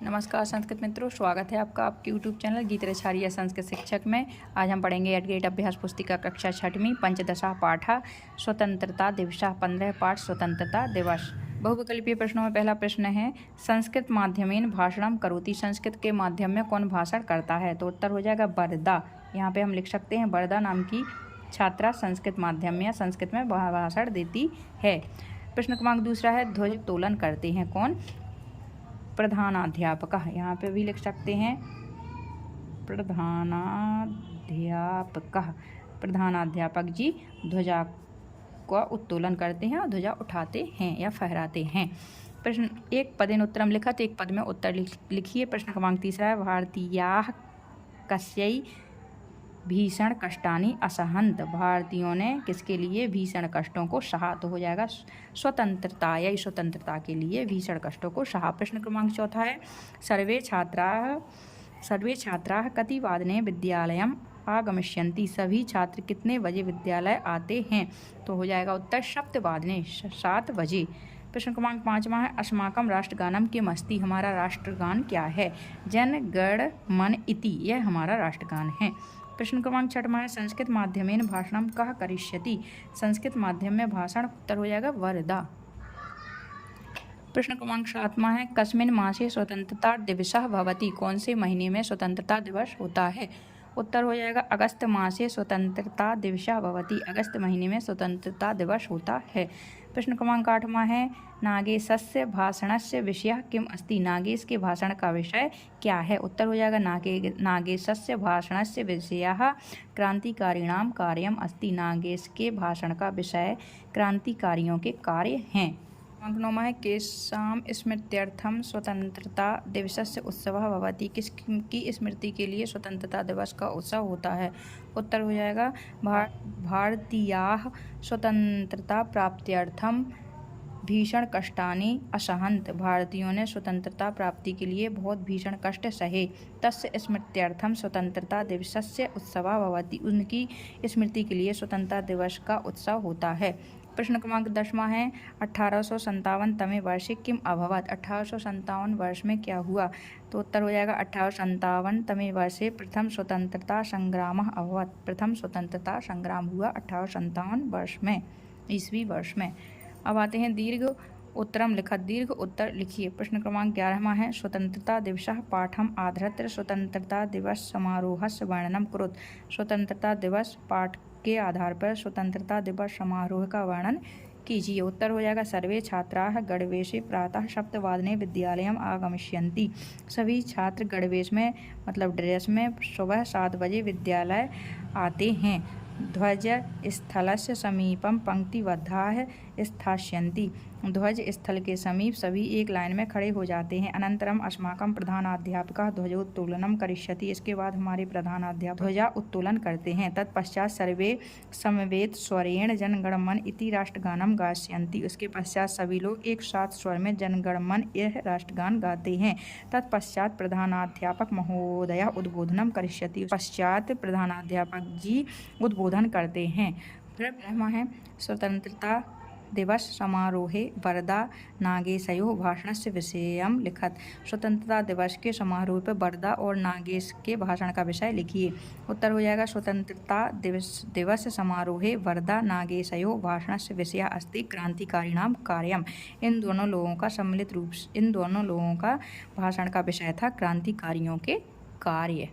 नमस्कार संस्कृत मित्रों, स्वागत है आपका आपके YouTube चैनल गीत रचार्य संस्कृत शिक्षक में। आज हम पढ़ेंगे एट ग्रेड अभ्यास पुस्तिका कक्षा 6वीं पंचदशा पाठ स्वतंत्रता दिवस 15 पाठ स्वतंत्रता दिवस। बहुविकल्पीय प्रश्नों में पहला प्रश्न है संस्कृत माध्यमेन भाषणम करोति। संस्कृत के माध्यम में कौन भाषण करता है? तो उत्तर हो जाएगा वरदा। यहाँ पे हम लिख सकते हैं वरदा नाम की छात्रा संस्कृत माध्यम में या संस्कृत में भाषण देती है। प्रश्न क्रमांक दूसरा है ध्वज उत्तोलन करते हैं कौन? प्रधानाध्यापक। यहाँ पे भी लिख सकते हैं प्रधानाध्यापक। प्रधानाध्यापक जी ध्वजा का उत्तोलन करते हैं और ध्वजा उठाते हैं या फहराते हैं। प्रश्न एक पदेन उत्तरम लिखा, तो एक पद में उत्तर लिखिए। प्रश्न क्रमांक तीसरा है भारतीयाः कस्यै भीषण कष्टानि असहंत। भारतीयों ने किसके लिए भीषण कष्टों को सहा? तो हो जाएगा स्वतंत्रता या स्वतंत्रता के लिए भीषण कष्टों को सहा। प्रश्न क्रमांक चौथा है सर्वे छात्राः कति वादने विद्यालयम् आगमिष्यन्ति। सभी छात्र कितने बजे विद्यालय आते हैं? तो हो जाएगा उत्तर सप्तवादने 7 बजे। प्रश्न क्रमांक 5वां है अस्माकं राष्ट्रगानम किमस्ति। हमारा राष्ट्रगान क्या है? जन गण मन इति। यह हमारा राष्ट्रगान है। प्रश्न क्रमांक 6वां है संस्कृत माध्यमेन भाषणम कः करिष्यति। संस्कृत माध्यम में भाषण उत्तर हो जाएगा वरदा। प्रश्न क्रमांक 7वां है कस्मिन् मासे स्वतंत्रता दिवसः भवति। कौन से महीने में स्वतंत्रता दिवस होता है? उत्तर हो जाएगा अगस्त मासे स्वतंत्रता दिवसः भवति। अगस्त महीने में स्वतंत्रता दिवस होता है। प्रश्न क्रमांक 8वां है नागेशस्य भाषणस्य विषयः किम अस्ति। नागेश के भाषण का विषय क्या है? उत्तर हो जाएगा नागेशस्य भाषणस्य विषयः क्रांतिकारिणां कार्यम् अस्ति। नागेश के भाषण का विषय क्रांतिकारियों के कार्य हैं। क्रमांक 9वां है केषां स्मृत्यर्थं स्वतंत्रता दिवसस्य उत्सवः भवति। किसकी स्मृति के लिए स्वतंत्रता दिवस का उत्सव होता है? उत्तर हो जाएगा भारतीयाः स्वतंत्रता प्राप्त्यर्थं भीषण कष्टानि असहंत। भारतीयों ने स्वतंत्रता प्राप्ति के लिए बहुत भीषण कष्ट सहे। तस्य स्मृत्यर्थं स्वतंत्रता दिवसस्य उत्सवः भवति। उनकी स्मृति के लिए स्वतंत्रता दिवस का उत्सव होता है। प्रश्न क्रमांक 10वां है 1857 वर्षे किम अभवत्। 1857 वर्ष में क्या हुआ? तो उत्तर हो जाएगा 1857 वर्षे प्रथम स्वतंत्रता संग्रामः अभवत्। प्रथम स्वतंत्रता संग्राम हुआ 1857 वर्ष में, ईस्वी वर्ष में। अब आते हैं दीर्घ उत्तरम लिखत। दीर्घ उत्तर लिखिए। प्रश्न क्रमांक 11वां है स्वतंत्रता दिवसः पाठम आधृत्य स्वतंत्रता दिवस समारोहस्य वर्णनम कुरुत। स्वतंत्रता दिवस पाठ के आधार पर स्वतंत्रता दिवस समारोह का वर्णन कीजिए। उत्तर हो जाएगा सर्वे छात्राः गणवेशे प्रातः सप्तवादने विद्यालयम् आगमिष्यन्ति। सभी छात्र गणवेश में मतलब ड्रेस में सुबह 7 बजे विद्यालय आते हैं। ध्वज स्थलस्य समीपम पंक्तिबद्धाः स्थास्यन्ति। ध्वज स्थल के समीप सभी एक लाइन में खड़े हो जाते हैं। अनंतरम अस्माकं प्रधानाध्यापकः ध्वजोत्तोलनम करिष्यति। इसके बाद हमारे प्रधानाध्यापक ध्वजा उत्तोलन करते हैं। तत्पश्चात सर्वे समवेत स्वरेण जनगणमन इति राष्ट्रगानम गास्यन्ति। उसके पश्चात सभी लोग एक साथ स्वर में जनगणमन यह राष्ट्रगान गाते हैं। तत्पश्चात प्रधानाध्यापक महोदय उद्बोधनम करिष्यति। पश्चात प्रधानाध्यापक जी उद्बोधन करते हैं। फिर ब्रह्मा है स्वतंत्रता दिवस समारोहे वरदा नागेशयोः भाषणस्य विषयम लिखत। स्वतंत्रता दिवस के समारोह पर वरदा और नागेश के भाषण का विषय लिखिए। उत्तर हो जाएगा स्वतंत्रता दिवस समारोहे वरदा नागेशयोः भाषणस्य विषयः अस्ति क्रांतिकारिणां कार्यम्। इन दोनों लोगों का भाषण का विषय था क्रांतिकारियों के कार्य।